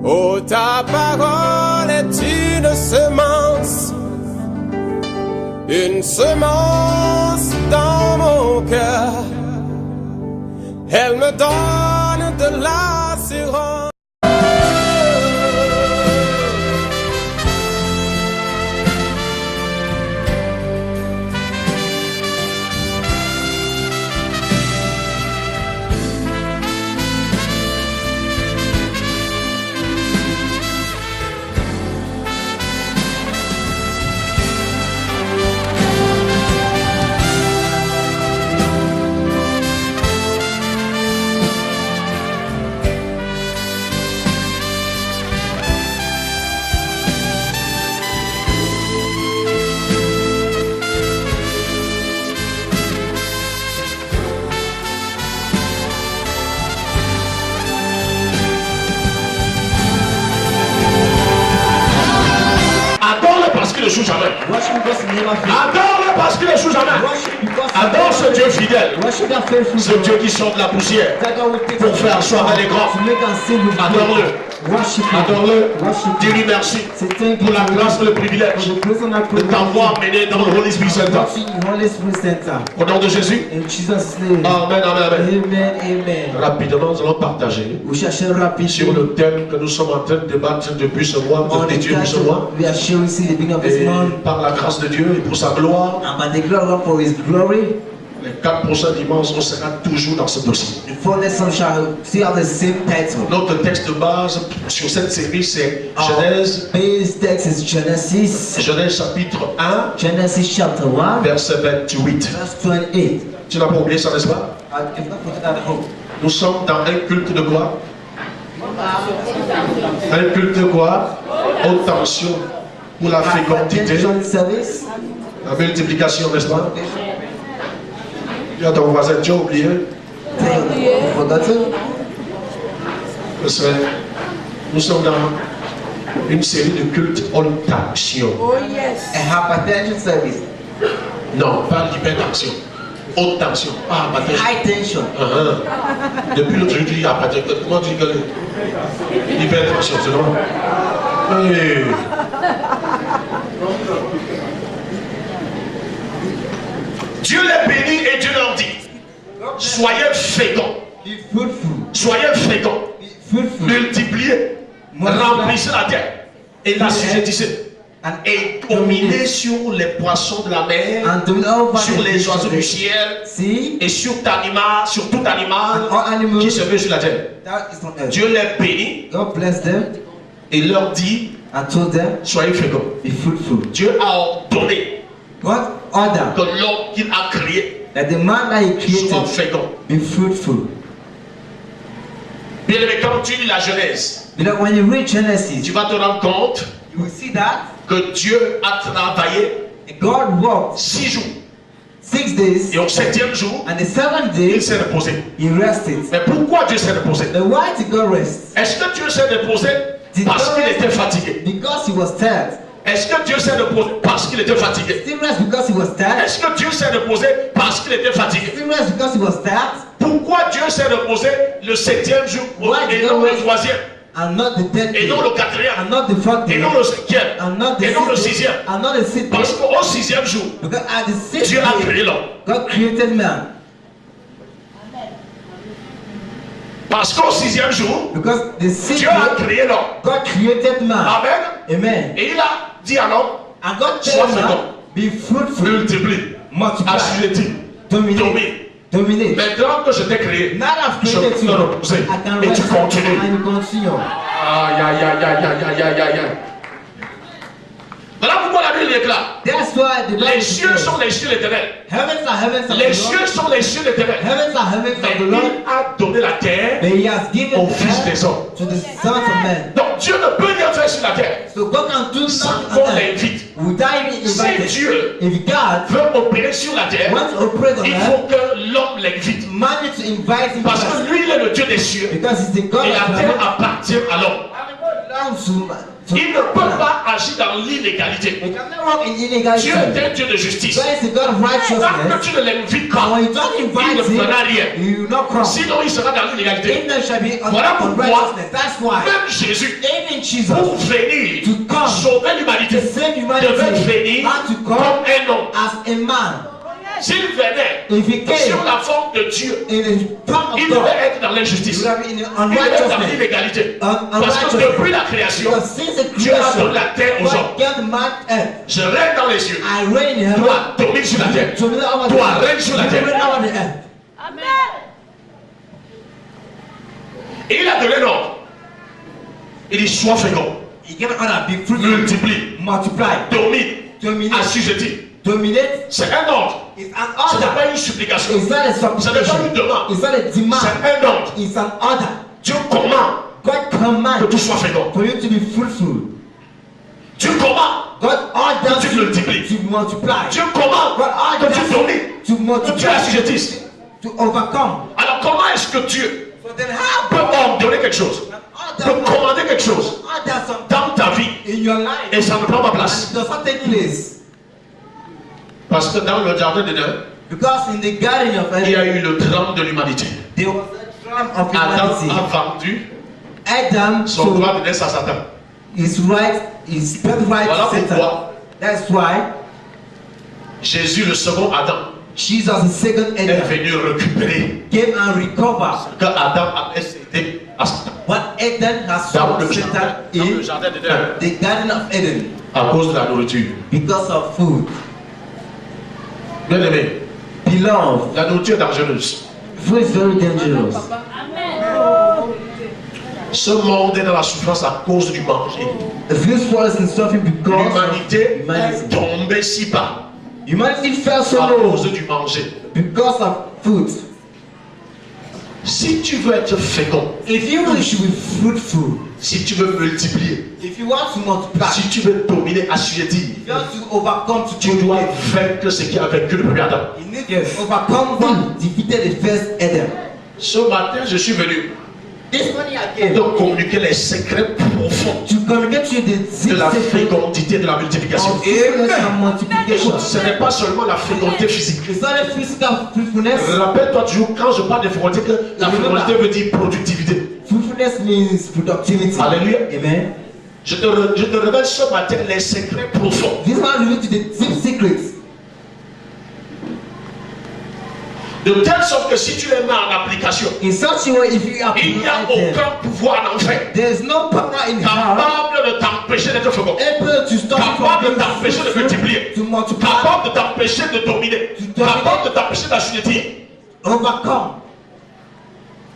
Oh, ta parole est une semence dans mon cœur. Elle me donne de l'assurance. Ne joue jamais. Adore-le parce qu'il ne joue jamais. Adore ce Dieu fidèle. Ce Dieu qui sort de la poussière pour faire asseoir les grands. Adore-le. Adore-le. Dis-lui merci pour la grâce et le privilège de t'avoir mené dans le Holy Spirit Center. Au nom de Jésus. Amen, amen, amen. Rapidement, nous allons partager sur le thème que nous sommes en train de débattre depuis ce mois, de Dieu depuis ce mois. Et par la grâce de Dieu et pour sa gloire, les 4 prochains dimanches, on sera toujours dans ce dossier. Notre texte de base sur cette série, c'est Genèse. Genèse chapitre 1, verset 28. Tu n'as pas oublié ça, n'est-ce pas? Nous sommes dans un culte de quoi? Un culte de quoi? Haute tension. Pour la fécondité, la multiplication, n'est-ce pas? Dis à ton voisin, tu as oublié? Nous sommes dans une série de cultes haute tension. Oh yes. A hypertension service. Non, pas l'hypertension. Haute tension. Pas high tension. Depuis l'autre jour, tu dis hypertension. Comment tu dis que l'hypertension, c'est non? Hey. Dieu les bénit et Dieu leur dit: soyez féconds, soyez féconds, multipliez, remplissez la terre et l'assujettissez, et dominez sur les poissons de la mer, sur les oiseaux du ciel et sur tout animal qui se met sur la terre. Dieu les bénit et leur dit: soyez féconds. Dieu a ordonné que l'homme qu'il a créé soit fécond. Bien aimé, quand tu lis la Genèse, tu vas te rendre compte que Dieu a travaillé 6 jours. 6 days, et au 7e jour, and the 7th day, il s'est reposé. He rested. Mais pourquoi Dieu s'est reposé? Why did God rest? Est-ce que Dieu s'est reposé parce qu'il était fatigué? Because he was tired. Est-ce que Dieu s'est reposé parce qu'il était fatigué? Still rest because he was tired. Est-ce que Dieu s'est reposé parce qu'il était fatigué? Still rest because he was tired. Pourquoi Dieu s'est reposé le 7e jour et non le 3e? And not the 10th et non le 4e, and not the 4th et non le 5e, et non le 6e. And not the 6th. Parce qu'au 6e jour, Dieu a créé l'homme. God created man. Parce qu'au 6e jour, Dieu a créé l'homme. God created man. Amen. Amen. Et il a dit à l'homme: sois fécond, be fruitful, multiplie, assujetti, domine. Maintenant que je t'ai créé, je peux te reposer et tu continues. Aïe, aïe, aïe, aïe, aïe, aïe, aïe, aïe. Voilà pourquoi la Bible est là. Les cieux sont les cieux éternels. Les cieux sont les cieux éternels. Mais il a donné la terre au Fils des hommes. Donc Dieu ne peut rien faire sur la terre sans qu'on l'invite. Si Dieu veut opérer sur la terre, il faut que l'homme l'invite. Parce que lui, il est le Dieu des cieux. Et la terre appartient à l'homme. Il ne peut pas agir dans l'illégalité. Dieu est un Dieu de justice. Tant que tu ne l'invites pas, il ne fera rien. Sinon, il sera dans l'illégalité. Voilà pourquoi même Jésus, pour venir sauver l'humanité, devait venir comme un homme. S'il venait sur la forme de Dieu, il devait être dans l'injustice. Il devait être dans l'illégalité. Parce que depuis la création, Dieu a donné la terre aux hommes. Je règne dans les cieux. Toi, domine sur la terre. Toi, règne sur la terre. Amen. Et il a donné l'ordre. Il dit sois fécond. Multiplie. Domine. Assujetti. C'est un ordre. Ce n'est pas une supplication. Ce n'est pas une demande. C'est un ordre. Dieu commande que tu sois fécond. Dieu commande que tu multiplies. Dieu commande que tu domines. Que tu assujettisses. Alors comment est-ce que Dieu peut ordonner quelque chose, peut commander quelque chose dans ta vie et ça ne prend pas place? Parce que dans le jardin d'Éden, il y a eu le drame de l'humanité. Adam a vendu son droit de naissance à Satan. Voilà pourquoi Jésus, le second Adam, est venu récupérer que Adam a cédé à Satan. Dans le jardin d'Éden, à cause de la nourriture. Bien aimé, la nourriture est dangereuse. Ce monde est dans la souffrance à cause du manger. L'humanité est tombée si bas à cause du manger. Si tu veux être fécond, si tu veux multiplier, si tu veux dominer, assujettir, tu dois vaincre ce qui a vaincu le premier Adam. Ce matin, je suis venu de communiquer les secrets profonds de la fécondité, de la multiplication. Ce n'est pas seulement la fécondité physique. Rappelle-toi toujours quand je parle de fécondité que la fécondité veut dire productivité. Alléluia. Amen. Je te révèle ce matin les secrets profonds. De telle sorte que si tu les mets en application, il n'y a aucun pouvoir en enfer capable de t'empêcher d'être fécond, capable de t'empêcher de multiplier, capable de t'empêcher de dominer, capable de t'empêcher d'assujettir.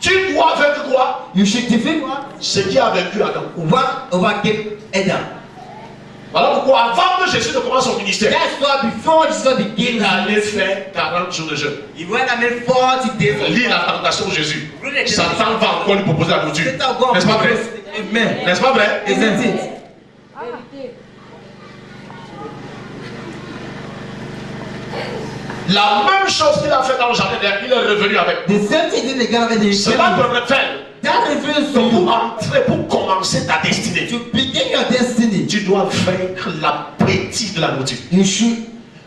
Tu dois vaincre quoi? Ce qui a vaincu Adam. Voilà pourquoi avant que Jésus ne commence son ministère, il allait faire 40 jours de jeûne. Lis la tentation de Jésus. Satan va encore lui proposer la nourriture. N'est-ce pas vrai? N'est-ce pas vrai? La même chose qu'il a fait dans le jardin d'Éden, il est revenu avec. Cela te révèle que pour entrer, pour commencer ta destinée, tu dois vaincre l'appétit de la nourriture.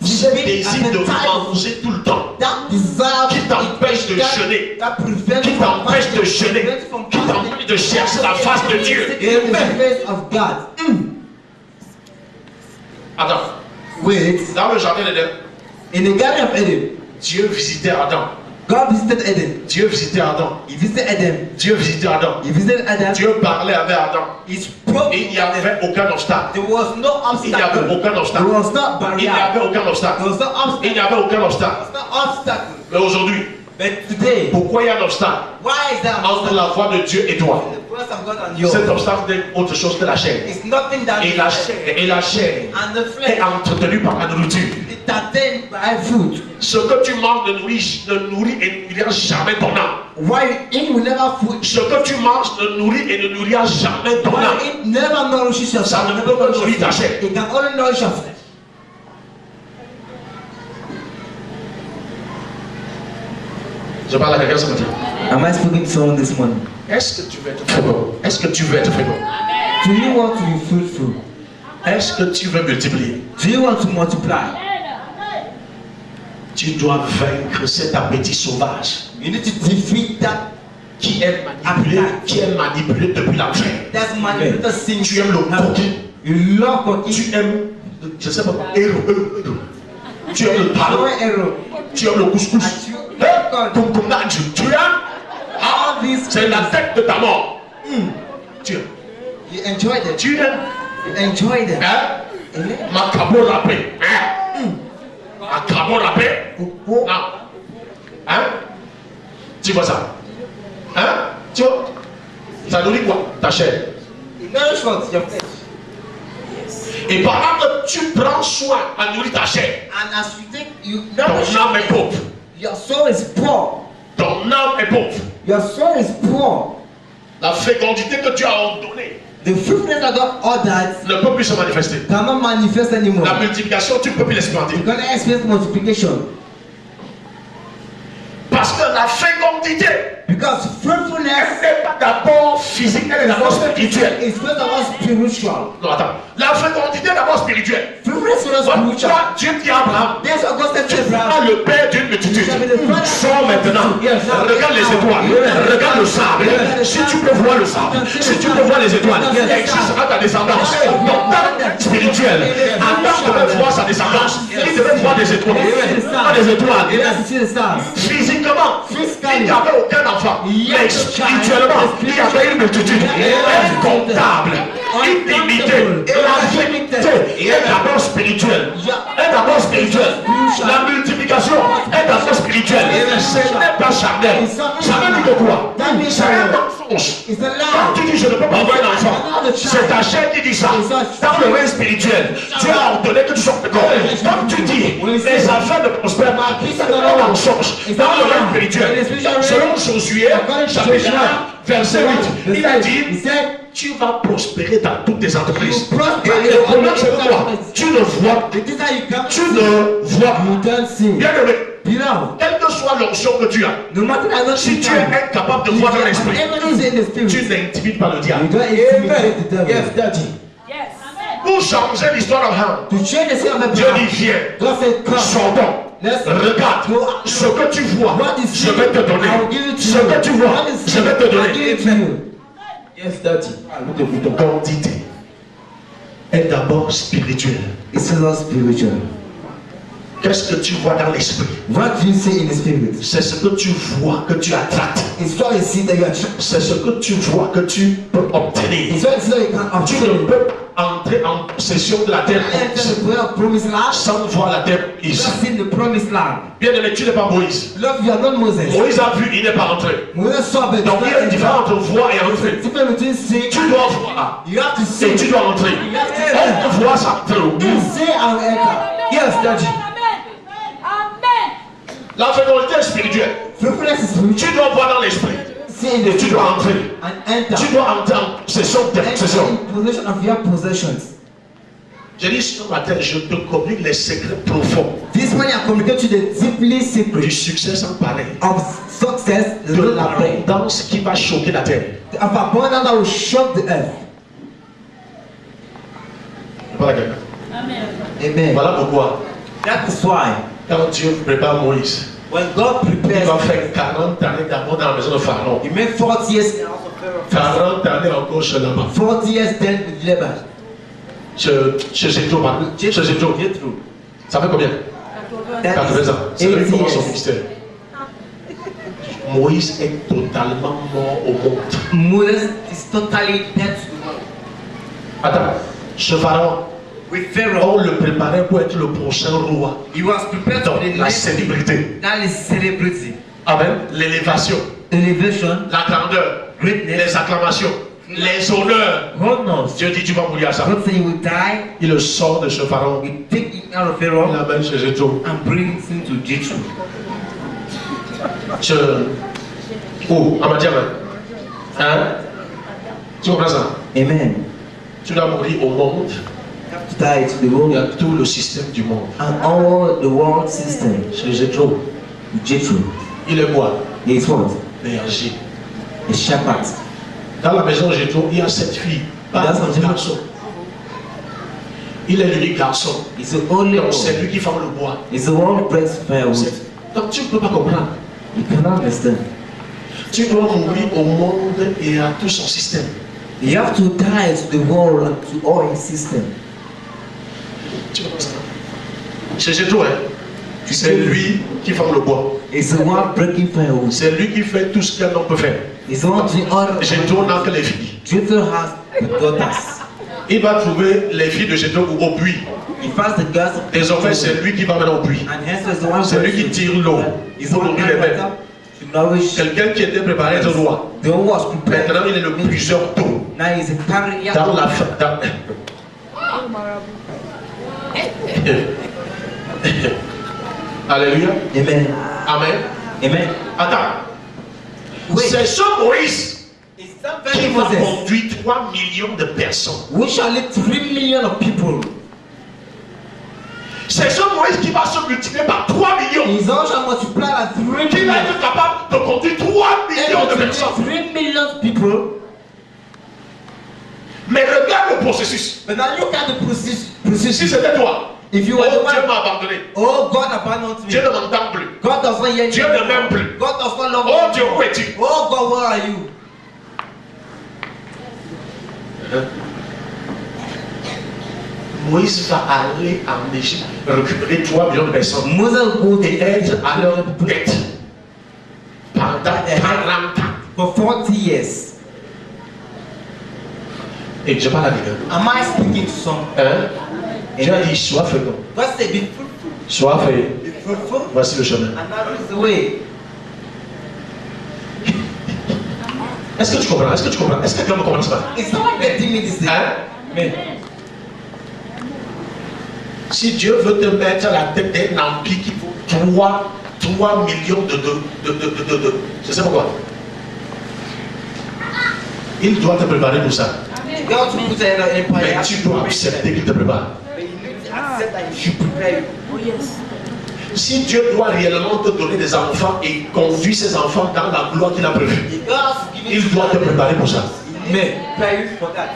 Ce désir de manger tout le temps qui t'empêche de jeûner, qui t'empêche de jeûner, qui t'empêche de chercher la face de Dieu. Attends. Dans le jardin d'Éden, Dieu visitait Adam. Dieu visitait Adam. Dieu visitait Adam. Dieu parlait avec Adam. Et il n'y avait aucun obstacle. Il n'y avait aucun obstacle. Il n'y avait aucun obstacle. Il n'y avait aucun obstacle. Mais aujourd'hui, pourquoi il y a un obstacle entre la voix de Dieu et toi? Cet obstacle n'est autre chose que la chair. Et la chair est entretenue par la nourriture. Ce que tu manges ne nourrit et ne nourrira jamais ton âme. Ce que tu manges ne nourrit et ne nourrira jamais ton âme. Ça ne peut pas nourrir ta chair. Je parle à quelqu'un ce matin. Am I speaking to someone this morning? Est-ce que tu veux être fécond? Est-ce que tu veux être fécond? Do you want to be fruitful? Est-ce que tu veux multiplier? Do you want to multiply? Tu dois vaincre cet appétit sauvage You need to defeat that qui est manipulé depuis la chair. that's manipulated sin. Tu aimes le coquille. You love cooking. Tu aimes, je sais pas, héros. Tu aimes le talon. Arrow. Tu aimes le couscous. And you Hein? Tu aimes. all these. C'est la tête de ta mort. Tu aimes. You enjoy them. Tu aimes. You enjoy them. Hein? Amen. Macabo râpé. Hein? Macabo râpé. Oh. Non. Hein? Tu vois ça? Hein? Tu vois? Ça nourrit quoi? Ta chair. It nourishes what? Your flesh. Et pendant que tu prends soin à nourrir ta chair, And as you take, you ton nourish, âme est pauvre. your soul is poor. Ton âme est pauvre. Your soul is poor. La fécondité que Dieu a ordonnée The fruitfulness that God ordered ne peut plus se manifester. cannot manifest anymore. La multiplication, tu ne peux plus l'expérimenter. You're gonna experience multiplication. Parce que la fécondité, Because fruitfulness elle n'est pas d'abord physique, elle est d'abord spirituelle. is first of all spiritual. Non, attends. La fécondité est d'abord spirituelle. Fruitfulness is not Voilà spiritual. pourquoi Dieu dit à Abraham, That's what God said to tu seras Abraham. le père d'une multitude. Sors maintenant. Regarde les étoiles. Regarde le sable. Si tu peux voir le sable, si tu peux voir les étoiles, ainsi sera ta descendance. Donc, dans spirituel, Adam devait voir sa descendance. Il devait voir des étoiles. Pas des étoiles. Yes, you see the stars. Physiquement, il n'y avait aucun enfant. Mais spirituellement, il y avait une multitude incontable, illimitée. La vérité est d'abord spirituelle. Est d'abord spirituelle. La multiplication est d'abord spirituelle. Ce n'est pas charnel. Ça veut dire que quoi? C'est un mensonge. It's a Quand lie. tu dis je ne peux pas avoir un enfant, c'est ta chair qui dit ça. Dans le règne spirituel, Dieu a ordonné que tu sortes de corps. Comme tu dis, les affaires ne prospèrent pas. C'est un mensonge. Dans le règne spirituel, selon Josué, chapitre 1, verset 8, il a dit, He said, tu vas prospérer dans toutes tes entreprises. You prosper. Et le problème c'est quoi? Tu ne vois, the things that you come tu ne vois you don't see. bien aimé, Beloved, quelle que soit l'onction que tu as, no matter how si much tu es incapable de voir dans l'esprit, everything in the spirit, tu n'intimides pas le diable. you don't intimidate the devil. Yes, Daddy. Pour changer l'histoire d'Abraham, To change the state of Dieu Abraham, dit viens, God said, come. sortons, Let's regarde go. ce que tu vois, What is je vais te donner. I will give it to Ce you. que tu vois, What is je vais te I will donner. give it to you. Yes, Daddy. Ta fécondité est d'abord spirituelle. It's not spiritual. Qu'est-ce que tu vois dans l'esprit? What do you see in the spirit? C'est ce que tu vois que tu attractes. It's what you see that you attract. C'est ce que tu vois que tu peux obtenir. It's what you see that you can Tu ne obtain. peux entrer en possession de la terre Enter the promised land. sans voir la terre You ici. have seen the promised land. Bien aimé, tu n'es pas Moïse. Love, you are not Moses. Moïse a vu, il n'est pas entré. Moses saw but Donc il y a une différence entre voir et entrer. difference between seeing. Tu dois voir You have to et see. tu dois entrer. You have to enter. On peut voir ça entrer. You see and enter. Yes, Daddy. La fécondité est spirituelle. Fruitfulness is spiritual. Tu dois voir dans l'esprit. See in Et the tu spirit dois entrer. and enter. Tu dois entrer en possession de tes Enter possessions. in possession of your possessions. J'ai dit ce matin, je te communique les secrets profonds This morning I communicate to the deeply du secret succès sans pareil. of success, the De Lord I pray. l'abondance qui va choquer la terre. Of abundance that will shock the earth. Voilà quelqu'un. Amen. Voilà pourquoi, That is why quand Dieu prépare Moïse, when God il prepares, va faire 40 années d'abord dans la maison de Pharaon. He made 40 years in the house of Pharaoh. 40 années encore chez là-bas. 40 years then with Laban. Chez Jétro, pardon. Chez Jétro. Jethro. Ça fait combien? That 80 ans. is C'est lui 80 qui commence son years. ministère. Moïse est totalement mort au monde. Moses is totally dead to the world. Attends, chez Pharaon, With Pharaoh, on le préparait pour être le prochain roi. he was prepared to Donc, be the la next célébrité. that is celebrity, Amen. L'élévation, elevation, la grandeur, greatness, les acclamations, les honneurs. honors. Dieu dit tu vas mourir à ça. God say he will die. Il le sort de chez Pharaon. We take him out of Il Pharaoh l'amène chez Jétro. and bring him to Jethro. Où? À Madiaman. Hein? Tu comprends ça? Amen. Tu dois mourir au monde. You have to die to the Il y world a tout le système du monde. and all the world system. Chez Jétro. Jethro. Il est quoi? He is what? Berger. A shepherd. Dans la maison de Jétro, il y a 7 filles. Pas un garçon. Il est l'unique garçon. It's the only Donc one. c'est lui qui fend le bois. It's the one who breaks firewood. Donc tu ne peux pas comprendre. You cannot understand. Tu dois mourir au monde et à tout son système. You have to die to the world and to all its system. Tu comprends ça? C'est Jétro, hein? C'est lui qui fend le bois. It's the one breaking firewood. C'est lui qui fait tout ce qu'un homme peut faire. It's the one doing all. Jétro n'a que les filles. Jethro has the daughters. Il va trouver les filles de Jétro au puits. He finds the girls. Désormais, c'est lui qui va maintenant au puits. And hence is the one. C'est lui qui tire l'eau pour nourrir les bêtes. Quelqu'un qui était préparé à être roi. The one was prepared. Maintenant, il est le puiseur d'eau. Now he's a carrier. Dans la Alléluia. Amen. Amen. Amen. Attends. Oui. C'est ce Moïse It's that qui very va Moses conduire 3 millions de personnes. who shall lead 3 million of people. C'est ce Moïse qui va se multiplier par 3 millions. His own shall multiply by 3 Qui va million. être capable de conduire 3 millions de Able to lead personnes. 3 million people. Mais regarde le processus. But now look at the Si procession. c'était toi, If you oh were the Dieu one, m'a abandonné. oh God abandoned Dieu me. ne m'entend plus. God does not hear Dieu me. ne m'aime plus. God does not love Oh me. Dieu, où es-tu? Oh God, where are you? Moïse va aller en Égypte, récupérer 3 millions de personnes Moses will go et to être Egypt à leur tête pendant 40 ans. for 40 years. Et je parle à quelqu'un. Am I speaking to some? Hein? Dieu a dit, sois fécond. God said, be fruitful. Sois fait. Be fruitful. Voici le chemin. And that is the way. Est-ce que tu comprends? Est-ce que tu comprends? Est-ce que quelqu'un me comprend ça? It's not getting me this thing. Hein? Mais, Si Dieu veut te mettre à la tête d'un empire qui vaut 3 millions de. Je sais pas quoi. Il doit te préparer pour ça. God to put an empire. Mais tu dois accepter qu'il te prépare. But you need to accept that you should prepare. Si Dieu doit réellement te donner des enfants et conduire ces enfants dans la gloire qu'il a prévue, If God has given il doit te préparer pour ça. Mais, prepare you for that.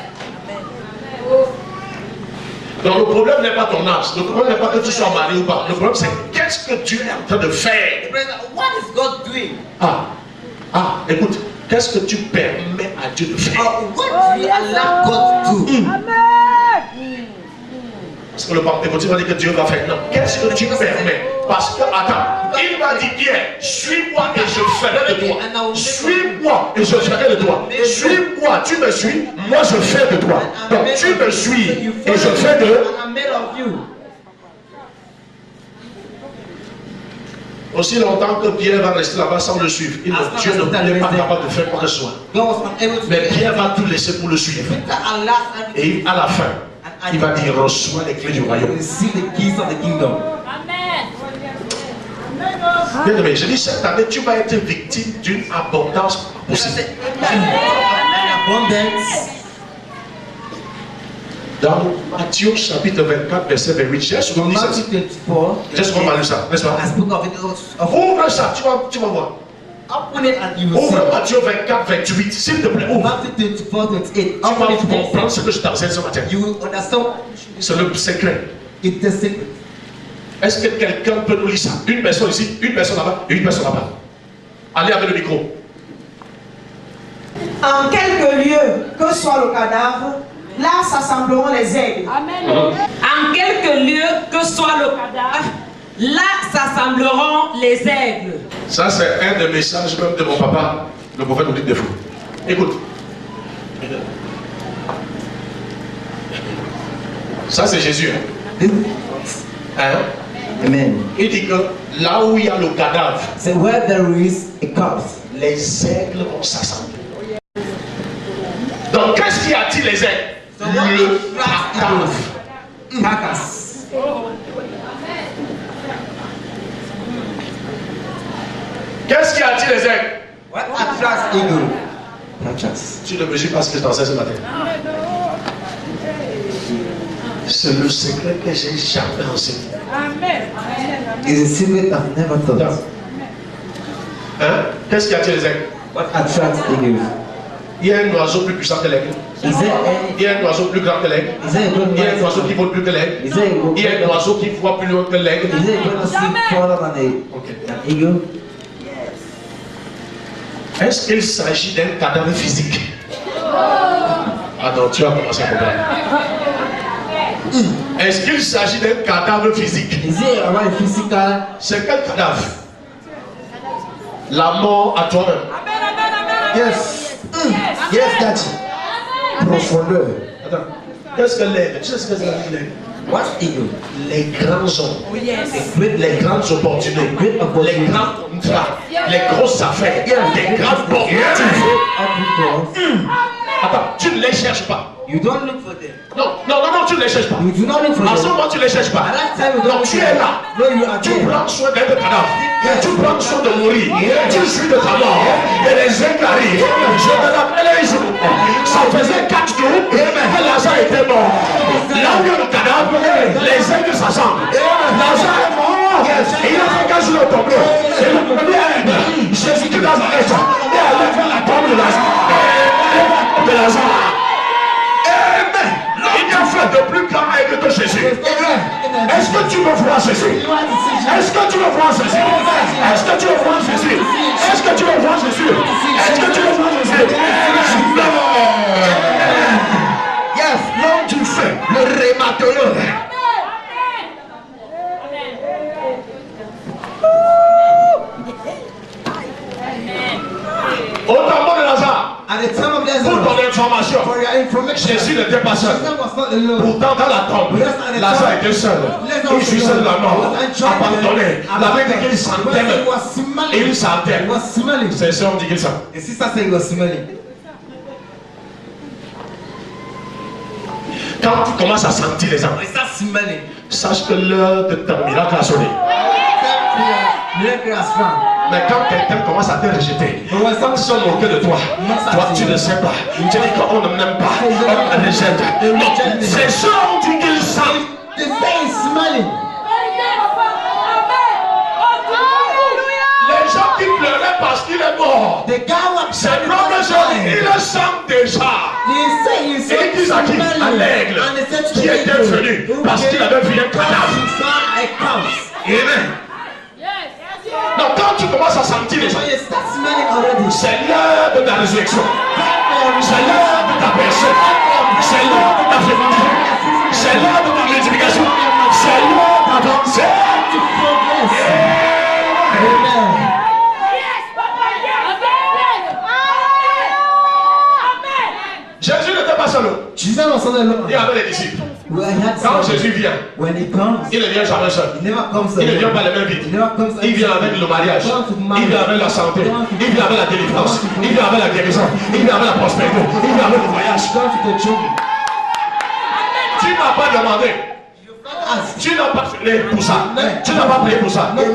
Donc le problème n'est pas ton âge, le problème n'est pas que tu sois marié ou pas. Le problème c'est qu'est-ce que Dieu est en train de faire. The president, what is God doing? Écoute, qu'est-ce que tu permets à Dieu de faire? What do you allow God to do? Parce que le Pentecôtiste va dire que Dieu va faire. Non, qu'est-ce que tu permets? Parce que, attends, il va dire Pierre, suis-moi et je ferai de toi. Suis-moi et je ferai de toi. Suis-moi, tu me suis, moi je fais de toi. Donc tu me suis et je fais de. And I'm made of you. Aussi longtemps que Pierre va rester là-bas sans le suivre, Dieu n'est pas capable de faire quoi que ce soit. God was not able to Mais Pierre va tout laisser pour le suivre. and last and Et à la fin, il va dire reçois les clés du royaume. receive the keys of the kingdom. Bien aimé, je dis cette année, tu vas être victime d'une abondance possible. An abundance. Dans Matthieu chapitre 24, verset 28, j'ai souvent dit ça. Matthew 24. J'ai souvent parlé de ça, n'est-ce pas? I spoke of it. Ouvre ça, tu vas voir. Open it and you will Ouvre see. Matthieu 24, 28, s'il te plaît, ouvre. Matthew 24, 28. Tu vas Open it and comprendre ce que je t'enseigne ce matin. you will understand. C'est le secret. It's the secret. Est-ce que quelqu'un peut nous lire ça? Une personne ici, une personne là-bas et une personne là-bas. Allez avec le micro. En quelque lieu que soit le cadavre, là s'assembleront les aigles. Amen. En quelque lieu que soit le cadavre, là s'assembleront les aigles. Ça, c'est un des messages même de mon papa, le prophète nous dit des fois. Écoute. Ça, c'est Jésus. Hein? Amen. Il dit que là où il y a le cadavre, So where there is a corpse, les aigles vont s'assembler. Donc, qu'est-ce qui attire les aigles? Le cadavre. carcass. Qu'est-ce qui attire les aigles? What attracts eagle? Carcass. Tu ne mesures pas ce que je t'enseigne ce matin. C'est le secret que j'ai jamais enseigné. It's a secret I've never thought. Hein? Qu'est-ce qui attire les aigles? What attracts eagles? Il y a un oiseau plus puissant que l'aigle. Il y a un oiseau plus grand que l'aigle. Il y a un oiseau qui vole plus que l'aigle. Il y a un oiseau qui voit plus loin que l'aigle. Est-ce qu'il s'agit d'un cadavre physique? Ah non, tu as commencé à comprendre. Est-ce qu'il s'agit d'un cadavre physique? C'est quel cadavre? La mort à toi-même. Yes. Yes, Daddy. Profondeur. Attends. Qu'est-ce que l'aigle? Tu sais ce que c'est l'aigle? What's eagle? Les grands hommes, les grandes opportunités, les grands contrats, les grosses affaires, les grandes portes. Attends, tu ne les cherches pas. You don't look for them. Non, tu ne les cherches pas. You do not look for À ce them. moment, tu ne les cherches pas. Donc tu es là. Tu prends soin d'un cadavre. Tu prends soin de mourir. Tu suis de ta mort. Et les aigles arrivent. Je me rappelle un jour. Ça faisait 4 jours que Lazare était mort. Là où il y a le cadavre, les aigles s'assemblent. Lazare est mort. Et il a fait 15 jours au tombeau. Et le premier aigle, Jésus de Nazareth, est allé vers la tombe de Lazare. Il n'y a fait de plus grand aigle que Jésus. Est-ce que tu veux voir Jésus? Est-ce que tu veux voir Jésus? Est-ce que tu veux voir Jésus? Est-ce que tu veux voir Jésus? Est-ce que tu veux voir Jésus? Yes, l'homme du feu, le rématologue. Au tombeau de Lazare, At the time of pour Lazarus, ton information, for your information, Jésus n'était pas seul. Jesus was not alone. Pourtant, dans la tombe, Lazare était seul. Il jouissait de la mort, abandonné. La Bible dit qu'il sentait. He was smelling. Et il sentait. He was smelling. C'est ça, on dit qu'il sent. The sister said he was smelling. Quand tu commences à sentir les gens, He started smelling. sache que l'heure de ton miracle a sonné. Miracle has found. Mais quand quelqu'un commence à te rejeter, ils sont moqués de toi. Toi, tu ne sais pas. Tu dis qu'on ne m'aime pas. On me rejette. Donc, c'est ça, on dit qu'il sent. The day is smelling. Les gens qui pleuraient parce qu'il est mort, The guy was c'est propre chose, ils le sentent déjà. He Et ils disent à qui? À l'aigle qui était venu parce qu'il avait vu un cadavre. Amen. Donc quand tu commences à sentir les gens, c'est l'heure de ta résurrection. C'est l'heure de ta personne. C'est l'heure de ta fécondité. C'est l'heure de ta multiplication. C'est l'heure d'avancer. Jésus n'était pas seul. Jesus was not alone. Il y avait les disciples. Well, he had Quand some- Jésus vient, When he comes, il ne vient jamais seul. he never comes Il ne vient alone. pas les mains vides. He never comes Il vient avec le mariage. Il vient avec la santé. Il vient avec la délivrance. Il vient avec la guérison. Il vient avec la prospérité. Il vient avec le voyage. Come to the children. Tu n'as pas demandé. Tu n'as pas jeûné pour ça. Tu n'as pas prié pour ça. Donc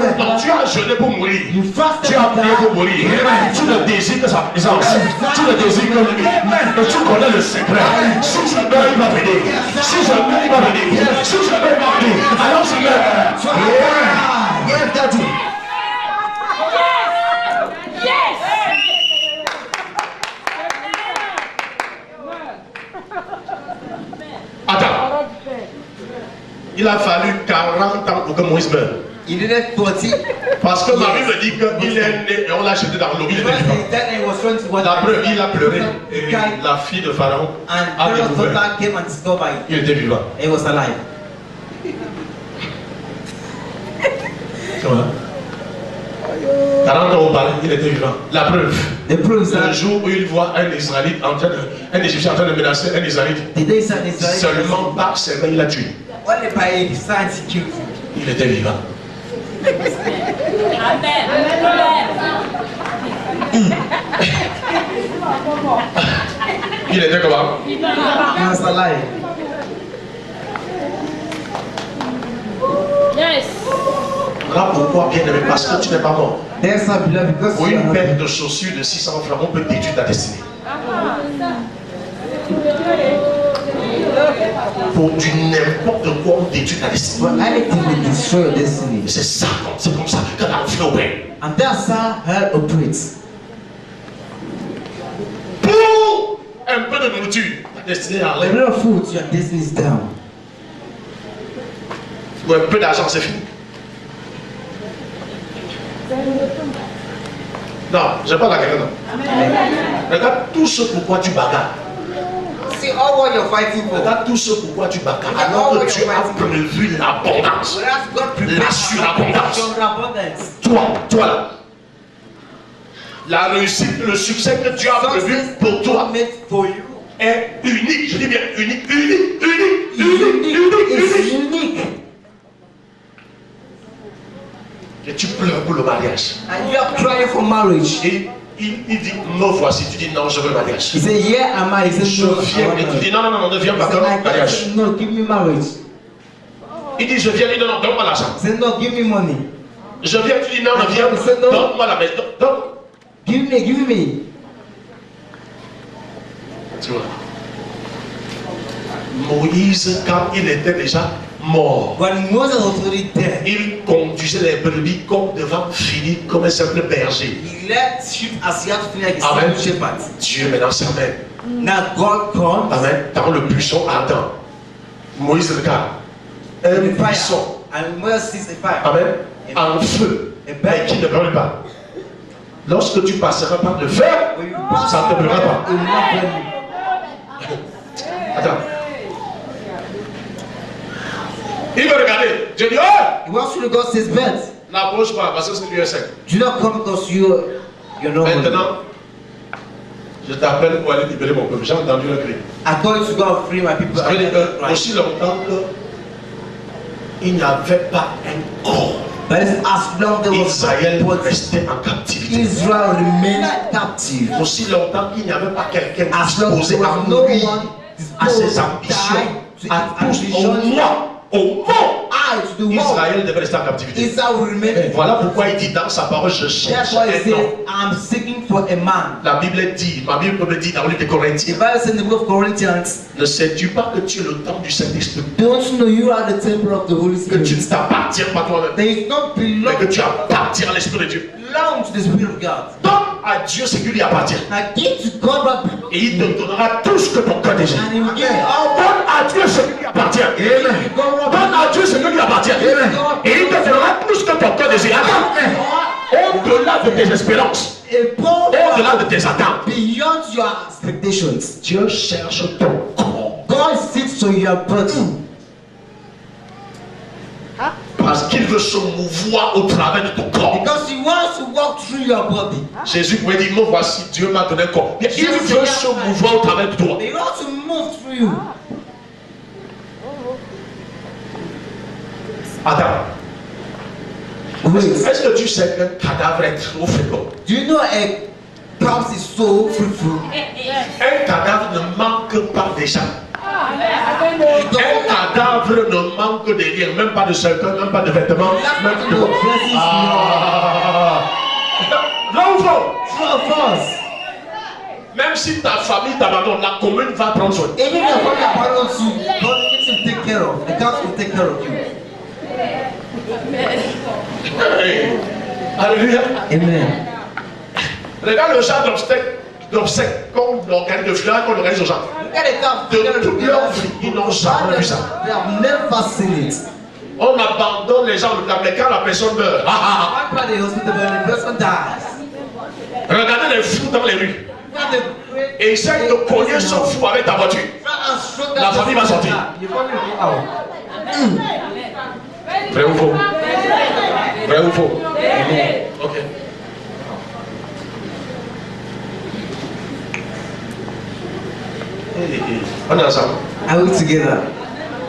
tu as jeûné pour mourir. You fasted Tu as for prié pour that. mourir. Tu ne désires que sa présence. Tu ne désires que lui. Et tu connais le secret. Si je meurs, il va venir. Si je meurs, il va venir. Si je meurs, il va venir. Alors je meurs. Yes, Daddy. Attends. Il a fallu 40 ans pour que Moïse meure. He needed 40. Parce que ma Bible dit qu'il est né et on l'a jeté dans l'eau. Il était Because vivant. that he was trying to watch. La preuve, il a pleuré. Et la fille de Pharaon a And Pharaoh's découvert. daughter came and discovered Il était vivant. he was alive. Tu vois? 40 ans auparavant, il était vivant. La preuve. The proof is Le that jour où il voit un Israélite en train de, un Égyptien en train de menacer un Israélite, the day son Israel seulement par ses mains, il l'a tué. only by his signs he killed him. Il était vivant. Il était comment? He was alive. Voilà pourquoi, bien aimé, parce que tu n'es pas mort. There's a beloved because Pour you une are paire alive. de chaussures de 600 francs, on peut détruire ta destinée. Pour du n'importe quoi, on détruit ta destinée. For anything will destroy your destiny. C'est ça, c'est comme ça que la vie opère. And that's how hell operates. Pour un peu de nourriture, ta destinée à With a l'air. lot of food, your destiny is down. Pour un peu d'argent, c'est fini. Non, je parle à quelqu'un. Non. Regarde tout ce pourquoi tu bagarres. See all what you're fighting for. Regarde tout ce pourquoi tu bagarres. Alors que Dieu a prévu l'abondance. Whereas God prepared La surabondance. your abundance. Toi là. La réussite, le succès que Dieu a prévu pour toi made for you. est unique. Je dis bien unique. It's unique. Et tu pleures pour le mariage. And you are crying for marriage. Et il dit, me voici. Tu dis, non, je veux le mariage. He said, yeah, am I? He said, Je no, viens. Et tu dis, non, ne viens pas, He donne said, le mariage. no, give me marriage. Il dit, je viens, il dit, non, donne-moi l'argent. He said, no, give me money. Je viens, tu dis, non, viens, donne-moi la maison. Give me. Tu vois. Moïse, quand il était déjà mort, When Moses was already dead, il conduisait les brebis comme devant finir comme un simple berger. he led sheep as he had to feel like a Amen. simple shepherd. Dieu maintenant s'amène. Now God comes Amen. Dans le buisson ardent. Moïse regarde. Un in the buisson. fire, and Moses sees the fire. Amen. En feu. Mais qui ne brûle pas. Lorsque tu passeras par le feu, When you pass ça ne te brûlera pas. it will not burn you. Attends. Il veut regarder. Dieu dit, oh! He wants you to go to his bed. N'approche pas parce que c'est Dieu sec. Do not come because you're not holy. Maintenant, je t'appelle pour aller libérer mon peuple. J'ai entendu le cri. I told you to go and free my people. Ça veut dire que aussi longtemps qu'il n'y avait pas un corps, But as long there was Israël no restait en captivité. Israel remained captive. Aussi longtemps qu'il n'y avait pas quelqu'un As long as disposé there à was no mourir one à ses disposed to ambitions, die to à tous, his au ambition, moins, to the world, Israël devait rester en captivité. Israel will remain. Voilà pourquoi il dit dans sa parole, je cherche That's why he un says, homme. I'm seeking for a man. La Bible dit, ma Bible me dit dans le livre des The Corinthiens, Bible says in the book of Corinthians, ne sais-tu pas que tu es le temple du Saint-Esprit, don't you know you are the temple of the Holy que tu ne Spirit? t'appartiens pas toi-même, There is not mais que belong, tu appartiens à l'Esprit de Dieu. belong to the Spirit of God. Donne à Dieu ce qui lui appartient. Now give to God what belongs Et il te donnera tout ce que ton cœur désire. and he will give you all Donne à Dieu ce qui lui appartient. Donne à Dieu ce qui lui appartient. Et il te donnera tout ce que ton cœur désire. Attends. Au-delà de tes espérances, au-delà de tes attentes, beyond your expectations. Dieu cherche ton corps. God sits to your body Parce qu'il veut se mouvoir au travers de ton corps. because he wants to walk through your body. Jésus pouvait dire, me voici, Dieu m'a donné un corps. Il veut se mouvoir au travers de toi. He wants to move through you. Attends. Wait, Est-ce que tu sais qu'un cadavre est trop fécond? do you know a corpse is so fruitful? Un cadavre ne manque pas déjà. Un cadavre ne manque de rien, même pas de cercueil, même pas de vêtements, même de... Ah. Là où même si ta famille t'abandonne, la commune va prendre soin. Even if your family abandons you, God needs to take care of. The council will take care of you. Hey. Alléluia. Amen. Regarde le genre d'obsèques qu'on organise, de funérailles qu'on organise aux gens. Look at the time. De toute leur vie, ils n'ont jamais vu ça. They have never seen it. On abandonne les gens, mais quand la personne meurt, One part of the hospital when the person dies. regardez les fous dans les rues. You have the great- Et essaye de cogner ce fou avec ta voiture. Try and stroke La that famille va person sortir. down. Your family will go out. Vrai ou faux? Vrai ou faux? Ok. On est ensemble. Are we together?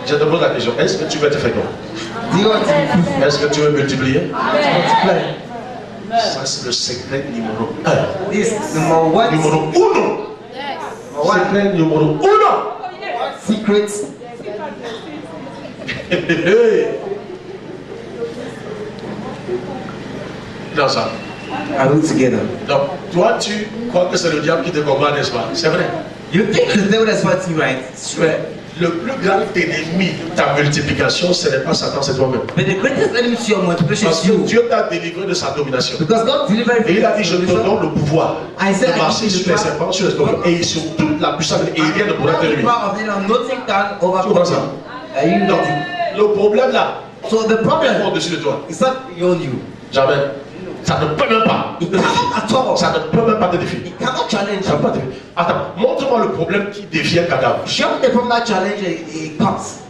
Je te pose la question. Est-ce que tu veux être fécond? Do you want to be fruitful? Est-ce que tu veux multiplier? Multiply. Ça, c'est le secret numéro 1. This number one. Numéro 1. Number one. Secret numéro 1. Secret. Dans ça. Are we together? Donc, toi, tu crois que c'est le diable qui te combat, n'est-ce pas? C'est vrai. You think the devil is fighting you, right? It's right. Le plus grand ennemi de ta multiplication, ce n'est pas Satan, c'est toi-même. But the greatest enemy to your multiplication Parce is que you. Dieu t'a délivré de sa domination. Because God delivered Et you. il a dit, je te donne le pouvoir I said, de marcher sur les serpents, sur les scorpions et sur toute la puissance et rien ne pourra t'éliminer. Nothing can Tu comprends ça? overcome. Donc, le problème là, So the est problem au-dessus de toi. is not beyond you. Jamais. Ça ne peut même pas. It cannot at all. Ça ne peut même pas te défier. It cannot challenge Ça ne peut pas te you. défier. Attends, montre-moi le problème qui défie un cadavre. Show me the problem that challenge a corpse.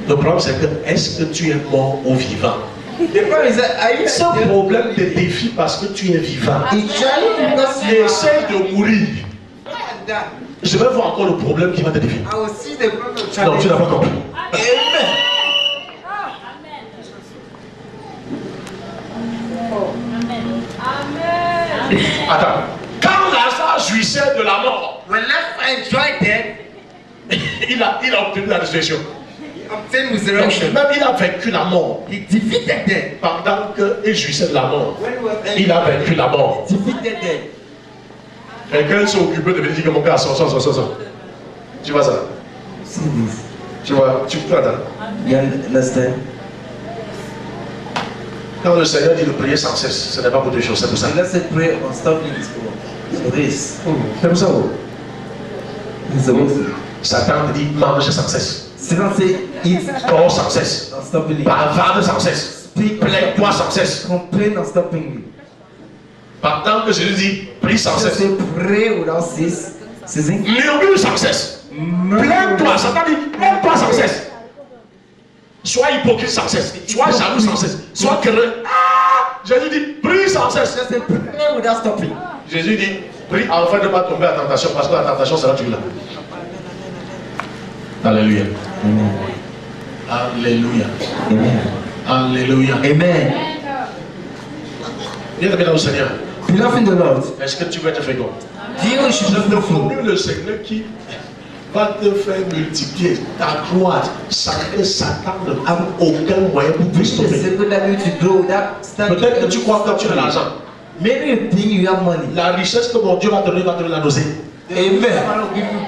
Le problème c'est que, est-ce que tu es mort ou vivant? The problem is that are you Ce problème te défie parce que tu es vivant. It challenge because Tu essaies de mourir. die. Je vais voir encore le problème qui va te défier. I will see the problem Non, challenge. tu n'as pas compris. Amen. Attends. Quand Lazare jouissait de la mort, When Lazarus enjoyed death, il a obtenu la résurrection. he obtained Donc, resurrection. même il a vaincu la mort. He defeated death. Pendant qu'il jouissait de la mort, When he was il a vaincu la mort. defeated death. Quelqu'un s'est occupé de venir dire que mon gars, sors. Tu vois ça? See this. Tu vois, tu peux attendre. You understand? Quand le Seigneur dit de prier sans cesse, ce n'est pas pour des choses, c'est pour ça. So let's say pray on stopping this for. So this. C'est pour ça. This is the way. Satan te dit mange sans cesse, Satan say eat dors sans cesse, on stopping bavarde sans cesse, Speak plains-toi sans cesse. Complain on stopping Pendant que Jésus dit prie sans Just cesse, say pray without ceasing. murmure sans cesse, plains-toi. Satan dit plains-toi sans cesse. Sois hypocrite sans cesse, sois jaloux sans cesse, sois querelleur. Jésus dit prie sans cesse. Just say pray without stopping. Jésus dit prie afin de ne pas tomber à la tentation, parce que la tentation sera toujours là. Alléluia. Amen. Alléluia. Amen. Alléluia. Amen. Bien-aimé dans le Seigneur, Beloved in the Lord, est-ce que tu veux être fécond? you should Je be te fruitful. promets le Seigneur qui va te faire multiplier, t'accroître, sans que Satan ne trouve aucun moyen pour te This is stopper. a good level to grow without standing. Peut-être que tu crois que tu as l'argent. Maybe you think you have money. La richesse que mon Dieu va te donner la nausée. Amen.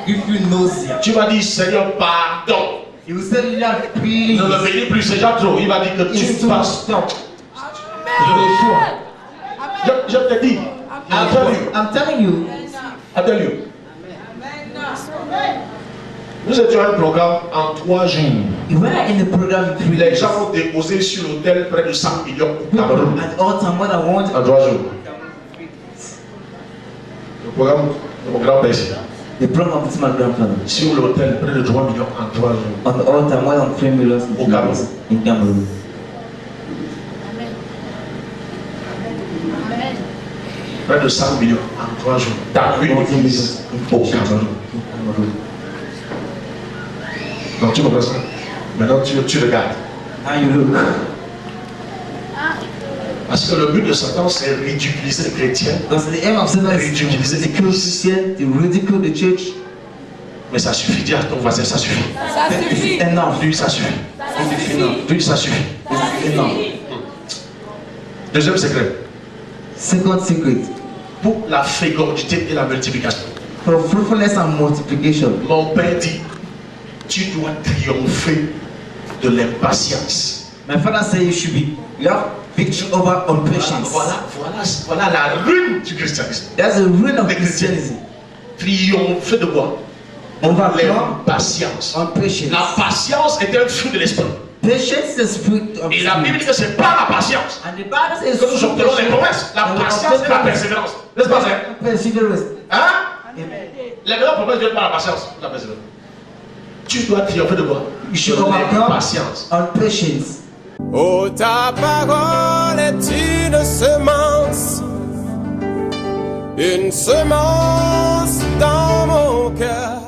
Give you nausea. Tu vas dire Seigneur, pardon. He will say, Lord, please. Ne me bénis plus, c'est déjà trop. Il va dire que It's tu too much. passes. Stop. Je te dis, I'm telling you. Nous étions un programme en 3 jours. We were in the program in 3 Les days. gens ont déposé sur l'hôtel près de 100 millions au Cameroun. At all time, what I want. En 3 jours. Le programme ici. The program of my grandfather. Sur l'hôtel près de 3 millions en 3 jours. On the all time, more than 3 million Au Cameroun. in Cameroon. Près de 100 millions en 3 jours. Dans une église au Cameroun. Donc tu comprends ça? Maintenant tu regardes. How you look? Parce que le but de Satan c'est ridiculiser les chrétiens. Because the aim of Satan is to Ridiculiser ridicule Christian, to ridicule the church. Mais ça suffit, dis à ton voisin, ça suffit. It's enough. Lui, ça suffit. It's enough. Lui, ça suffit. It's enough. Deuxième secret. Second secret. Pour la fécondité et la multiplication. For fruitfulness and multiplication. Mon père dit, tu dois triompher de l'impatience. My father said you have victory over impatience. Voilà la ruine du christianisme. That's the ruin of The Christianity. Triompher de quoi? Overcome L'impatience. impatience. La patience est un fruit de l'esprit. Patience is the spirit of Et la Bible dit spirit. que c'est pas la patience And the Bible says que nous obtenons les promesses. La patience et la persévérance. N'est-ce pas vrai? Perseverance. Hein? Amen. La meilleure promesse vient par la patience, la persévérance. Tu dois triompher de quoi? You should De overcome l'impatience. impatience. Oh, ta parole est une semence dans mon cœur.